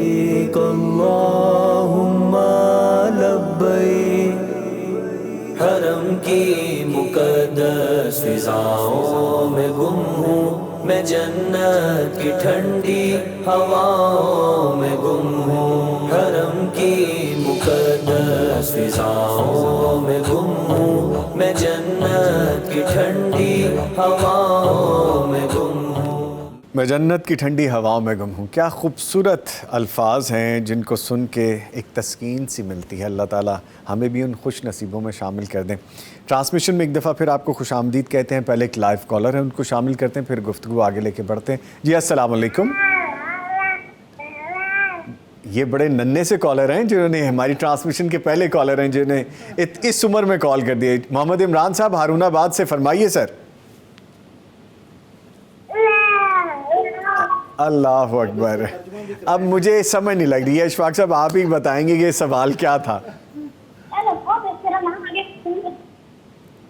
لبیک اللہم لبیک، حرم کی مقدس فضاؤں میں گم ہوں میں، جنت کی ٹھنڈی ہواؤں میں گم ہوں، حرم کی مقدس فضاؤں میں گم ہوں میں، جنت کی ٹھنڈی ہواؤں میں گم ہوں، میں جنت کی ٹھنڈی ہواؤں میں گم ہوں۔ کیا خوبصورت الفاظ ہیں جن کو سن کے ایک تسکین سی ملتی ہے۔ اللہ تعالیٰ ہمیں بھی ان خوش نصیبوں میں شامل کر دیں۔ ٹرانسمیشن میں ایک دفعہ پھر آپ کو خوش آمدید کہتے ہیں۔ پہلے ایک لائیو کالر ہے، ان کو شامل کرتے ہیں، پھر گفتگو آگے لے کے بڑھتے ہیں۔ جی السلام علیکم۔ یہ بڑے ننھے سے کالر ہیں جنہوں نے ہماری ٹرانسمیشن کے پہلے کالر ہیں جنہیں اس عمر میں کال کر دیا۔ محمد عمران صاحب ہارون آباد سے، فرمائیے سر۔ اللہ اکبر، اب مجھے سمجھ نہیں لگ رہی ہے، اشفاق صاحب آپ ہی بتائیں گے کہ یہ سوال کیا تھا۔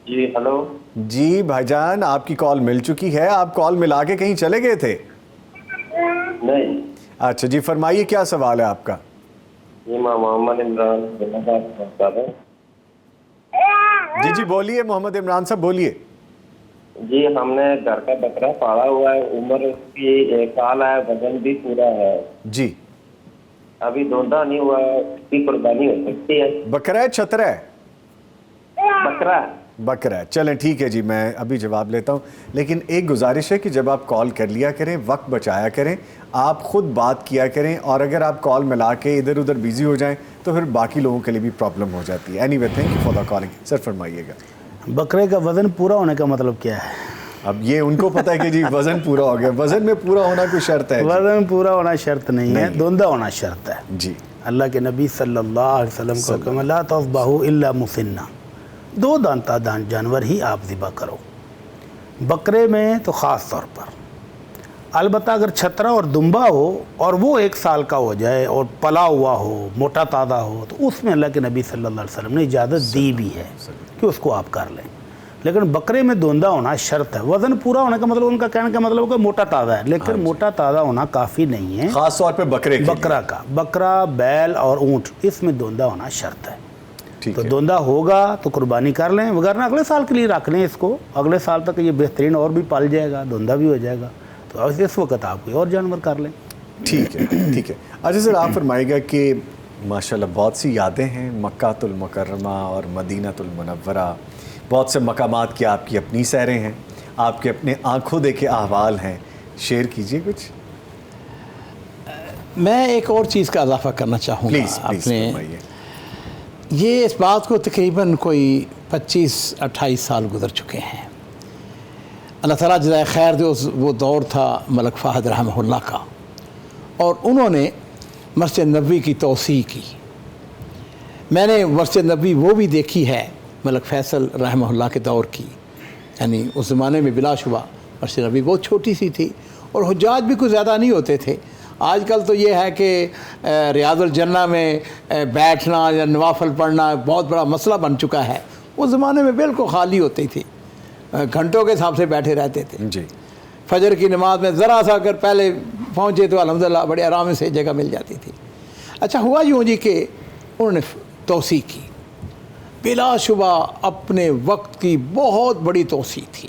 جی ہلو۔ جی بھائی جان، آپ کی کال مل چکی ہے، آپ کال ملا کے کہیں چلے گئے تھے؟ نہیں۔ اچھا جی فرمائیے کیا سوال ہے آپ کا؟ جی میں محمد عمران جی بولیے محمد عمران صاحب بولیے۔ جی ہم نے گھر کا بکرا پالا ہوا ہے، عمر اس کی 1 سال ہے، وزن بھی پورا ہے، جی ابھی دھوندا نہیں ہوا، اس کی قربانی ہو سکتی ہے؟ بکرا ہے چھترا ہے؟ بکرا۔ بکرا ہے، چلیں ٹھیک ہے جی، میں ابھی جواب لیتا ہوں، لیکن ایک گزارش ہے کہ جب آپ کال کر لیا کریں وقت بچایا کریں، آپ خود بات کیا کریں، اور اگر آپ کال ملا کے ادھر ادھر بیزی ہو جائیں تو پھر باقی لوگوں کے لیے بھی پرابلم ہو جاتی ہے۔ Anyway thank you for the calling. Sir فرمائیے گا۔ بکرے کا وزن پورا ہونے کا مطلب کیا ہے؟ اب یہ ان کو پتہ ہے کہ جی وزن پورا ہو گیا، وزن میں پورا ہونا کوئی شرط ہے؟ وزن پورا ہونا شرط نہیں ہے، دھندہ ہونا شرط ہے۔ جی اللہ کے نبی صلی اللہ علیہ وسلم کو حکم ہے لا تذبحوا الا مسنہ، 2 دانتا دان جانور ہی آپ ذبح کرو، بکرے میں تو خاص طور پر۔ البتہ اگر چھترا اور دمبا ہو اور وہ 1 سال کا ہو جائے اور پلا ہوا ہو، موٹا تازہ ہو، تو اس میں اللہ کے نبی صلی اللہ علیہ وسلم نے اجازت دی بھی ہے کہ اس کو آپ کر لیں، لیکن بکرے میں دھوندا ہونا شرط ہے۔ وزن پورا ہونے کا مطلب ان کا کہنے کا مطلب ہے کہ موٹا تازہ ہے، لیکن موٹا تازہ ہونا کافی نہیں ہے، خاص طور پہ بکرے کے بکرا کا، بکرا، بیل اور اونٹ، اس میں دھوندا ہونا شرط ہے۔ ٹھیک تو ہے، دھوندا ہوگا تو قربانی کر لیں، وگرنہ اگلے سال کے لیے رکھ لیں اس کو، اگلے سال تک یہ بہترین اور بھی پل جائے گا، دھوندا بھی ہو جائے گا، تو اس وقت آپ کوئی اور جانور کر لیں۔ ٹھیک ہے ٹھیک ہے۔ اچھا سر آپ فرمائے گا کہ ماشاءاللہ بہت سی یادیں ہیں مکہ المکرمہ اور مدینہ المنورہ، بہت سے مقامات کی آپ کی اپنی سیریں ہیں، آپ کے اپنے آنکھوں دیکھے احوال ہیں، شیئر کیجئے کچھ۔ میں ایک اور چیز کا اضافہ کرنا چاہوں گا پلیز فرمائیے۔ یہ اس بات کو تقریباً کوئی 25-28 سال گزر چکے ہیں۔ اللہ تعالیٰ جزائے خیر دے، وہ دور تھا ملک فہد رحمہ اللہ کا، اور انہوں نے مسجد نبوی کی توسیع کی۔ میں نے مسجد نبوی وہ بھی دیکھی ہے ملک فیصل رحمہ اللہ کے دور کی، یعنی اس زمانے میں بلا شبہ مسجد نبوی بہت چھوٹی سی تھی اور حجاج بھی کوئی زیادہ نہیں ہوتے تھے۔ آج کل تو یہ ہے کہ ریاض الجنہ میں بیٹھنا یا نوافل پڑھنا بہت بڑا مسئلہ بن چکا ہے، اس زمانے میں بالکل خالی ہوتی تھی، گھنٹوں کے حساب سے بیٹھے رہتے تھے۔ جی فجر کی نماز میں ذرا سا اگر پہلے پہنچے تو الحمدللہ بڑے آرام سے جگہ مل جاتی تھی۔ اچھا ہوا یوں جی کہ انہوں نے توسیع کی، بلا شبہ اپنے وقت کی بہت بڑی توسیع تھی۔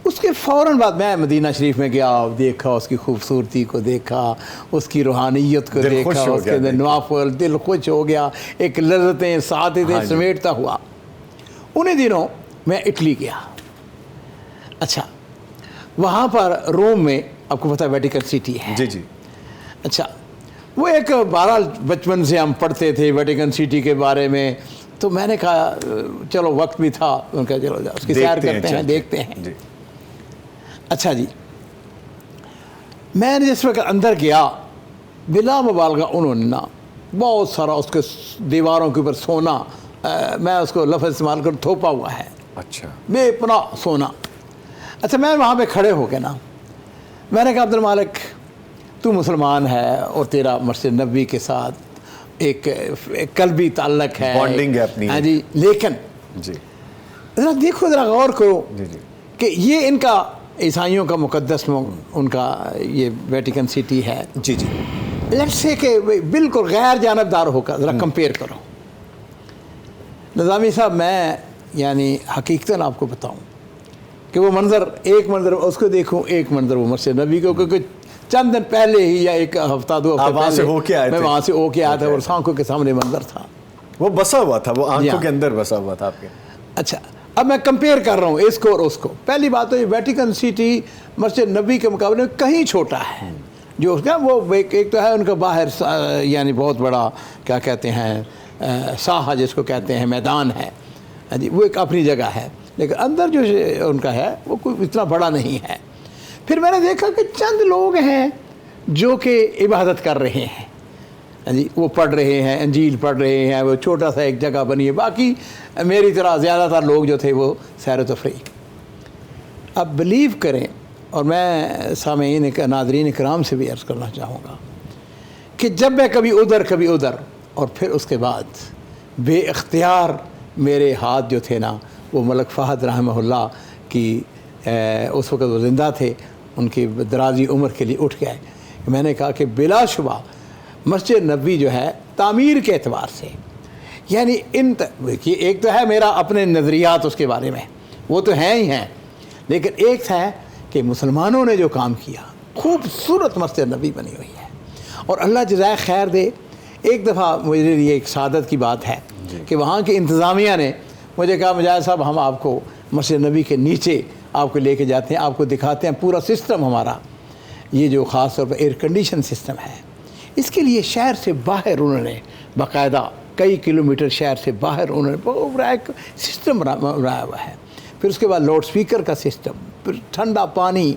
اس کے فوراً بعد میں مدینہ شریف میں گیا، دیکھا اس کی خوبصورتی کو، دیکھا اس کی روحانیت کو، دیکھا اس کے اندر نوافل، دل خوش ہو گیا، ایک لذتیں سعادتیں سمیٹتا ہوا۔ انہیں دنوں میں اٹلی گیا۔ اچھا وہاں پر روم میں آپ کو پتہ ہے ویٹیکن سٹی ہے۔ جی جی اچھا وہ ایک بہرحال بچپن سے ہم پڑھتے تھے ویٹیکن سٹی کے بارے میں، تو میں نے کہا چلو وقت بھی تھا، ان کا چلو اس کی سیر کرتے ہیں، دیکھتے ہیں۔ اچھا جی میں نے جس وقت اندر گیا بلا مبالغہ انہوں نے نا بہت سارا اس کے دیواروں کے اوپر سونا، میں اس کو لفظ استعمال کر تھوپا ہوا ہے، اچھا بے پناہ سونا۔ اچھا میں وہاں پہ کھڑے ہو کے نا میں نے کہا عبد المالک تو مسلمان ہے اور تیرا مسجد نبوی کے ساتھ ایک قلبی تعلق ہے، بانڈنگ ہے اپنی، ہاں جی، لیکن جی ذرا دیکھو، ذرا غور کرو جی جی کہ یہ ان کا عیسائیوں کا مقدس ان کا یہ ویٹیکن سٹی ہے، جی جی لیٹس سے کہ بالکل غیر جانبدار ہو کر ذرا کمپیئر کرو. نظامی صاحب میں یعنی حقیقتاً آپ کو بتاؤں کہ وہ منظر ایک منظر اس کو دیکھوں، ایک منظر وہ مسجد نبی کو، کیونکہ چند دن پہلے ہی یا ایک ہفتہ دو ہفتے وہاں سے ہو کے آئے میں تھے. وہاں سے ہو کے آیا تھا اور آنکھوں کے سامنے منظر تھا. وہ بسا ہوا تھا، وہ آنکھوں کے اندر بسا ہوا تھا آپ کے. اچھا اب میں کمپیئر کر رہا ہوں اس کو اور اس کو. پہلی بات تو یہ ویٹیکن سٹی مسجد نبی کے مقابلے میں کہیں چھوٹا ہے. جو اس کا وہ ایک تو ہے ان کا باہر یعنی بہت بڑا کیا کہتے ہیں ساحہ جس کو کہتے ہیں میدان ہے جی، وہ ایک اپنی جگہ ہے، لیکن اندر جو ان کا ہے وہ کوئی اتنا بڑا نہیں ہے. پھر میں نے دیکھا کہ چند لوگ ہیں جو کہ عبادت کر رہے ہیں جی، وہ پڑھ رہے ہیں، انجیل پڑھ رہے ہیں، وہ چھوٹا سا ایک جگہ بنی ہے. باقی میری طرح زیادہ تر لوگ جو تھے وہ سیر و تفریح. اب بلیو کریں، اور میں سامعین ناظرین کرام سے بھی عرض کرنا چاہوں گا کہ جب میں کبھی ادھر اور پھر اس کے بعد بے اختیار میرے ہاتھ جو تھے نا وہ ملک فہد رحمہ اللہ کی اس وقت وہ زندہ تھے، ان کی درازی عمر کے لیے اٹھ گئے. میں نے کہا کہ بلا شبہ مسجد نبوی جو ہے تعمیر کے اعتبار سے یعنی ایک تو ہے میرا اپنے نظریات اس کے بارے میں، وہ تو ہیں ہی ہیں، لیکن ایک ہے کہ مسلمانوں نے جو کام کیا، خوبصورت مسجد نبوی بنی ہوئی ہے. اور اللہ جزائے خیر دے. ایک دفعہ میرے لیے ایک سعادت کی بات ہے کہ وہاں کی انتظامیہ نے مجھے کہا مجاہد صاحب ہم آپ کو مسجد نبوی کے نیچے آپ کو لے کے جاتے ہیں، آپ کو دکھاتے ہیں پورا سسٹم ہمارا، یہ جو خاص طور پر ایئر کنڈیشن سسٹم ہے. اس کے لیے شہر سے باہر انہوں نے باقاعدہ کئی کلومیٹر شہر سے باہر انہوں نے پورا ایک سسٹم بنایا ہوا ہے. پھر اس کے بعد لاؤڈ سپیکر کا سسٹم، پھر ٹھنڈا پانی،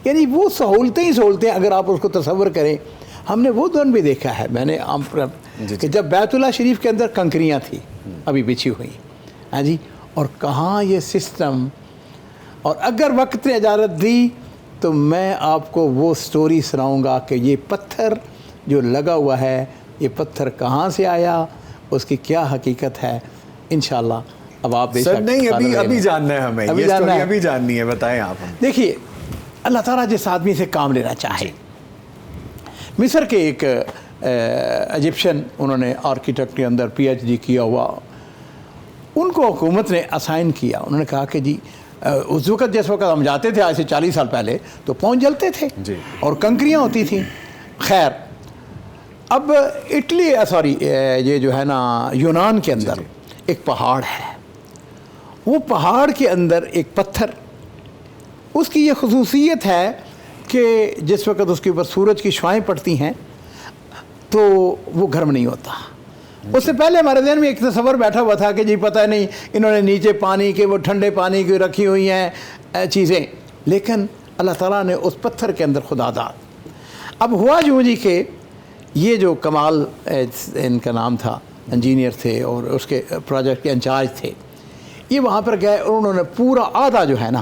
یعنی وہ سہولتیں اگر آپ اس کو تصور کریں. ہم نے وہ دن بھی دیکھا ہے، میں نے کہ جب بیت اللہ شریف کے اندر کنکریاں تھیں ابھی بچھی ہوئی ہاں جی، اور کہاں یہ سسٹم. اور اگر وقت نے اجازت دی تو میں آپ کو وہ سٹوری سناؤں گا کہ یہ پتھر جو لگا ہوا ہے یہ پتھر کہاں سے آیا، اس کی کیا حقیقت ہے. انشاءاللہ اب آپ سر نہیں ابھی جاننا ہے ہمیں، یہ سٹوری ابھی جاننی ہے، بتائیں آپ ہمیں. دیکھیے اللہ تعالیٰ جس آدمی سے کام لینا چاہے، مصر کے ایک ایجپشن انہوں نے آرکیٹیکٹ کے اندر پی ایچ ڈی کیا ہوا، ان کو حکومت نے اسائن کیا. انہوں نے کہا کہ جی اس وقت جس وقت ہم جاتے تھے آج سے 40 سال پہلے تو پاؤں جلتے تھے اور کنکریاں ہوتی تھیں. خیر اب یہ جو ہے نا یونان کے اندر ایک پہاڑ ہے، وہ پہاڑ کے اندر ایک پتھر، اس کی یہ خصوصیت ہے کہ جس وقت اس کے اوپر سورج کی شعائیں پڑتی ہیں تو وہ گرم نہیں ہوتا. اس سے پہلے ہمارے ذہن میں ایک تصور بیٹھا ہوا تھا کہ جی پتہ نہیں انہوں نے نیچے پانی کے وہ ٹھنڈے پانی کی رکھی ہوئی ہیں چیزیں، لیکن اللہ تعالیٰ نے اس پتھر کے اندر خدا داد. اب ہوا جو جی کہ یہ جو کمال ان کا نام تھا، انجینئر تھے اور اس کے پروجیکٹ کے انچارج تھے، یہ وہاں پر گئے اور انہوں نے پورا آدھا جو ہے نا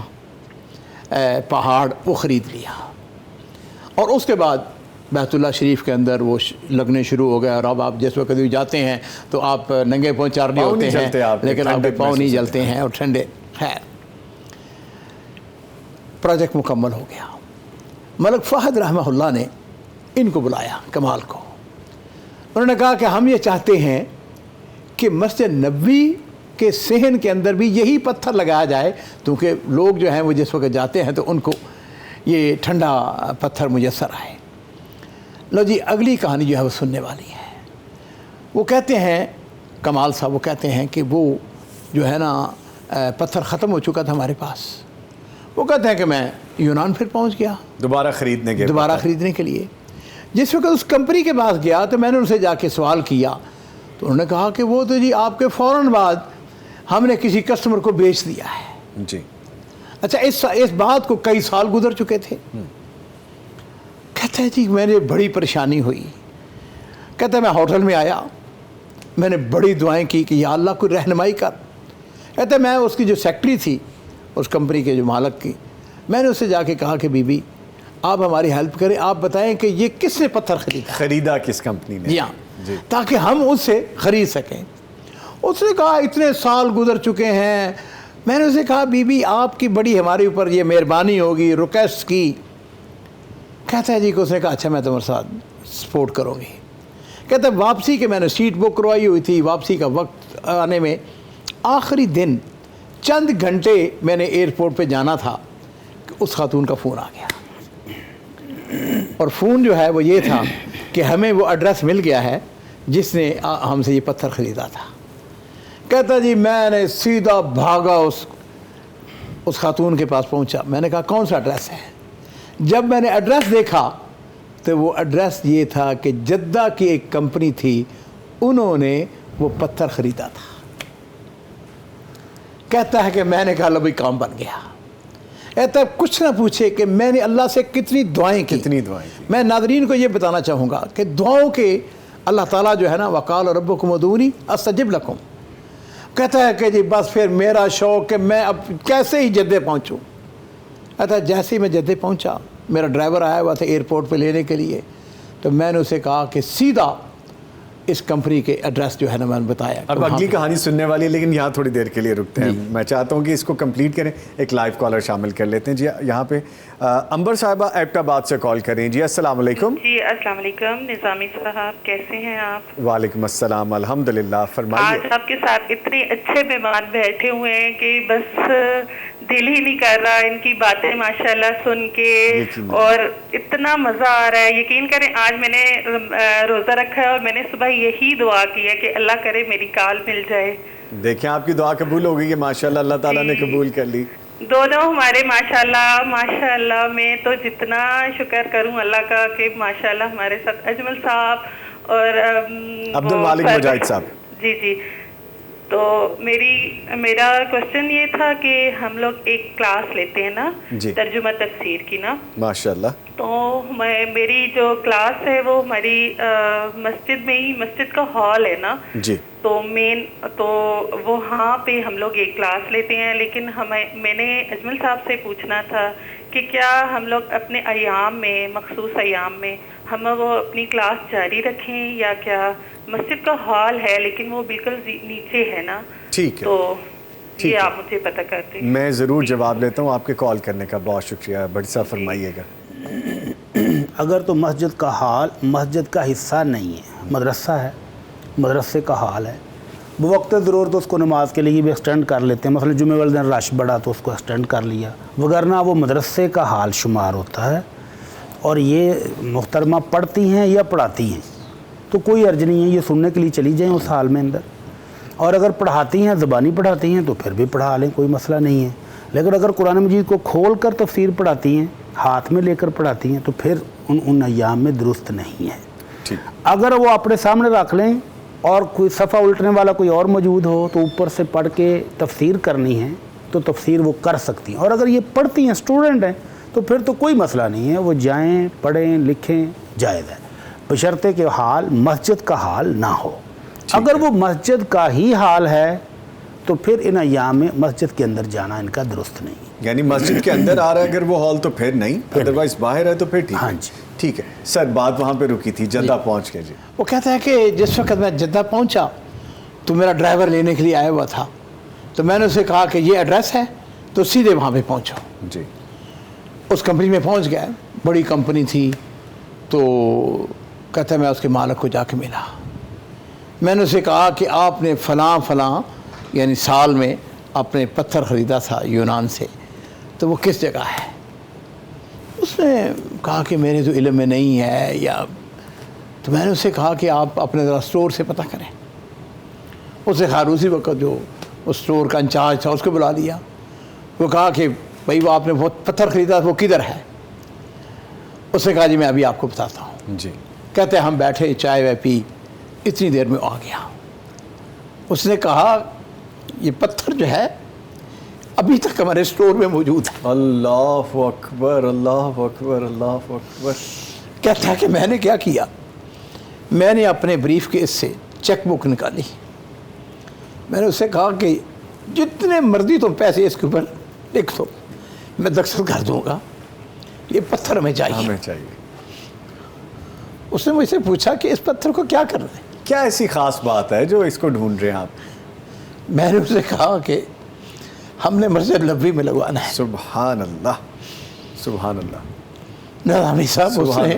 پہاڑ وہ خرید لیا. اور اس کے بعد بیت اللہ شریف کے اندر وہ لگنے شروع ہو گئے. اور اب آپ جس وقت بھی جاتے ہیں تو آپ ننگے پاؤں چارنے ہوتے ہیں، لیکن آپ کے پاؤں نہیں جلتے ہیں اور ٹھنڈے. خیر پروجیکٹ مکمل ہو گیا. ملک فہد رحمہ اللہ نے ان کو بلایا، کمال کو. انہوں نے کہا کہ ہم یہ چاہتے ہیں کہ مسجد نبوی کے صحن کے اندر بھی یہی پتھر لگایا جائے، کیونکہ لوگ جو ہیں وہ جس وقت جاتے ہیں تو ان کو یہ ٹھنڈا پتھر میسر آئے. لو جی اگلی کہانی جو ہے وہ سننے والی ہے. وہ کہتے ہیں کمال صاحب، وہ کہتے ہیں کہ وہ جو ہے نا پتھر ختم ہو چکا تھا ہمارے پاس. وہ کہتے ہیں کہ میں یونان پھر پہنچ گیا دوبارہ خریدنے کے لیے. جس وقت اس کمپنی کے پاس گیا تو میں نے ان سے جا کے سوال کیا تو انہوں نے کہا کہ وہ تو جی آپ کے فوراً بعد ہم نے کسی کسٹمر کو بیچ دیا ہے. جی اچھا اس بات کو کئی سال گزر چکے تھے. کہتا ہے جی میں نے بڑی پریشانی ہوئی. کہتا ہے میں ہوٹل میں آیا، میں نے بڑی دعائیں کی کہ یا اللہ کوئی رہنمائی کر. کہتا ہے میں اس کی جو سیکٹری تھی اس کمپنی کے جو مالک کی، میں نے اس سے جا کے کہا کہ بی بی آپ ہماری ہیلپ کریں، آپ بتائیں کہ یہ کس نے پتھر خریدا کس کمپنی نے، جی تاکہ ہم اس سے خرید سکیں. اس نے کہا اتنے سال گزر چکے ہیں. میں نے اسے کہا بی بی آپ کی بڑی ہمارے اوپر یہ مہربانی ہوگی ریکویسٹ کی. کہتا ہے جی کہ اس نے کہا اچھا میں تمہارے ساتھ سپورٹ کرو گے. کہتا ہے واپسی کے میں نے سیٹ بک کروائی ہوئی تھی, واپسی کا وقت آنے میں آخری دن چند گھنٹے میں نے ایئرپورٹ پہ جانا تھا کہ اس خاتون کا فون آ گیا, اور فون جو ہے وہ یہ تھا کہ ہمیں وہ ایڈریس مل گیا ہے جس نے ہم سے یہ پتھر خریدا تھا. کہتا جی میں نے سیدھا بھاگا اس خاتون کے پاس پہنچا. میں نے کہا کون سا ایڈریس ہے؟ جب میں نے ایڈریس دیکھا تو وہ ایڈریس یہ تھا کہ جدہ کی ایک کمپنی تھی, انہوں نے وہ پتھر خریدا تھا. کہتا ہے کہ میں نے کہا لو بھائی کام بن گیا. کہتا ہے کچھ نہ پوچھے کہ میں نے اللہ سے کتنی دعائیں کی. میں ناظرین کو یہ بتانا چاہوں گا کہ دعاؤں کے اللہ تعالیٰ جو ہے نا وقال ربکم ادعونی استجب لکم. کہتا ہے کہ جی بس پھر میرا شوق کہ میں اب کیسے ہی جدے پہنچوں. کہتا ہے جیسے ہی میں جدے پہنچا, میرا ڈرائیور آیا ہوا تھا ایئرپورٹ پہ لینے کے لیے, تو میں نے اسے کہا کہ سیدھا اس کمپنی کے ایڈریس جو ہے نا میں نے بتایا. اب اگلی کہانی سننے والی ہے, لیکن یہاں تھوڑی دیر کے لیے رکتے ہیں. میں چاہتا ہوں کہ اس کو کمپلیٹ کریں, ایک لائیو کالر شامل کر لیتے ہیں. جی یہاں پہ امبر صاحبہ ایبٹ آباد سے کال کریں. جی السلام علیکم. جی السلام علیکم نظامی صاحب, کیسے ہیں آپ؟ وعلیکم السلام, الحمدللہ. فرمائیے. آج آپ کے ساتھ اتنے اچھے مہمان بیٹھے ہوئے ہیں کہ بس دل ہی نہیں کر رہا ان کی باتیں ماشاءاللہ سن کے, اور اتنا مزہ آ رہا ہے. یقین کریں آج میں نے روزہ رکھا ہے اور میں نے صبح یہی دعا کی ہے کہ اللہ کرے میری کال مل جائے. دیکھیں آپ کی دعا قبول ہو گئی ہے ماشاءاللہ, اللہ تعالیٰ نے قبول کر لی. دونوں ہمارے ماشاءاللہ میں تو جتنا شکر کروں اللہ کا کہ ماشاءاللہ ہمارے ساتھ اجمل صاحب اور عبد المالک مجاہد صاحب. جی جی. تو میرا کوشچن یہ تھا کہ ہم لوگ ایک کلاس لیتے ہیں نا ترجمہ تفسیر کی نا, ماشاءاللہ. تو میری جو کلاس ہے وہ ہماری مسجد میں ہی, مسجد کا ہال ہے نا جی, تو وہاں پہ ہم لوگ ایک کلاس لیتے ہیں. لیکن میں نے اجمل صاحب سے پوچھنا تھا کہ کیا ہم لوگ اپنے ایام میں, مخصوص ایام میں ہم وہ اپنی کلاس جاری رکھیں یا کیا؟ مسجد کا ہال ہے لیکن وہ بالکل نیچے ہے نا. ٹھیک ہے, تو یہ آپ مجھے پتہ کرتے ہیں. میں ضرور جواب لیتا ہوں. آپ کے کال کرنے کا بہت شکریہ. بڑی صاحب فرمائیے گا. اگر تو مسجد کا ہال مسجد کا حصہ نہیں ہے, مدرسہ ہے, مدرسے کا حال ہے, بوقت ضرورت اس کو نماز کے لیے بھی ایکسٹینڈ کر لیتے ہیں. مثلا جمعہ والے دن رش بڑا تو اس کو ایکسٹینڈ کر لیا, وگرنہ وہ مدرسے کا حال شمار ہوتا ہے. اور یہ محترمہ پڑھتی ہیں یا پڑھاتی ہیں تو کوئی عرض نہیں ہے, یہ سننے کے لیے چلی جائیں اس حال میں اندر. اور اگر پڑھاتی ہیں, زبانی پڑھاتی ہیں تو پھر بھی پڑھا لیں, کوئی مسئلہ نہیں ہے. لیکن اگر قرآن مجید کو کھول کر تفسیر پڑھاتی ہیں, ہاتھ میں لے کر پڑھاتی ہیں, تو پھر ان ایام میں درست نہیں ہے. اگر وہ اپنے سامنے رکھ لیں اور کوئی صفحہ الٹنے والا کوئی اور موجود ہو تو اوپر سے پڑھ کے تفسیر کرنی ہے تو تفسیر وہ کر سکتی ہیں. اور اگر یہ پڑھتی ہیں, اسٹوڈنٹ ہیں, تو پھر تو کوئی مسئلہ نہیں ہے, وہ جائیں, پڑھیں, لکھیں, جائز ہے, بشرطے کہ حال مسجد کا حال نہ ہو. اگر وہ مسجد کا ہی حال ہے تو پھر ان ایام میں مسجد کے اندر جانا ان کا درست نہیں. یعنی مسجد کے اندر آ رہا ہے اگر وہ ہال تو پھر نہیں, ادروائز باہر ہے تو پھر ٹھیک. ہاں جی ٹھیک ہے سر. بات وہاں پہ رکی تھی, جدہ پہنچ گئے. جی وہ کہتا ہے کہ جس وقت میں جدہ پہنچا تو میرا ڈرائیور لینے کے لیے آیا ہوا تھا, تو میں نے اسے کہا کہ یہ ایڈریس ہے تو سیدھے وہاں پہ پہنچو. جی اس کمپنی میں پہنچ گیا, بڑی کمپنی تھی. تو کہتا ہے میں اس کے مالک کو جا کے ملا. میں نے اسے کہا کہ آپ نے فلاں یعنی سال میں آپ نے پتھر خریدا تھا یونان سے, تو وہ کس جگہ ہے؟ اس نے کہا کہ میرے تو علم میں نہیں ہے یا. تو میں نے اسے کہا کہ آپ اپنے ذرا اسٹور سے پتہ کریں. اسے خیر اسی وقت جو اسٹور کا انچارج تھا اس کو بلا لیا. وہ کہا کہ بھائی وہ آپ نے بہت پتھر خریدا وہ کدھر ہے؟ اس نے کہا جی میں ابھی آپ کو بتاتا ہوں. جی. کہتے ہم بیٹھے, چائے وائے پی, اتنی دیر میں آ گیا. اس نے کہا یہ پتھر جو ہے ابھی تک ہمارے اسٹور میں موجود ہے. اللہ اکبر, اللہ اکبر, اللہ اکبر. کہتا ہے کہ میں نے کیا کیا, میں نے اپنے بریف کیس سے چیک بک نکالی. میں نے اس سے کہا کہ جتنے مرضی تم پیسے اس کے اوپر لکھ دو, میں دستخط کر دوں گا, یہ پتھر ہمیں چاہیے. اس نے مجھ سے پوچھا کہ اس پتھر کو کیا کرنا ہے, کیا ایسی خاص بات ہے جو اس کو ڈھونڈ رہے ہیں آپ؟ میں نے اسے کہا کہ ہم نے مسجد نبوی میں لگوانا ہے. سبحان اللہ, سبحان اللہ. نظامی صاحب اس نے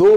2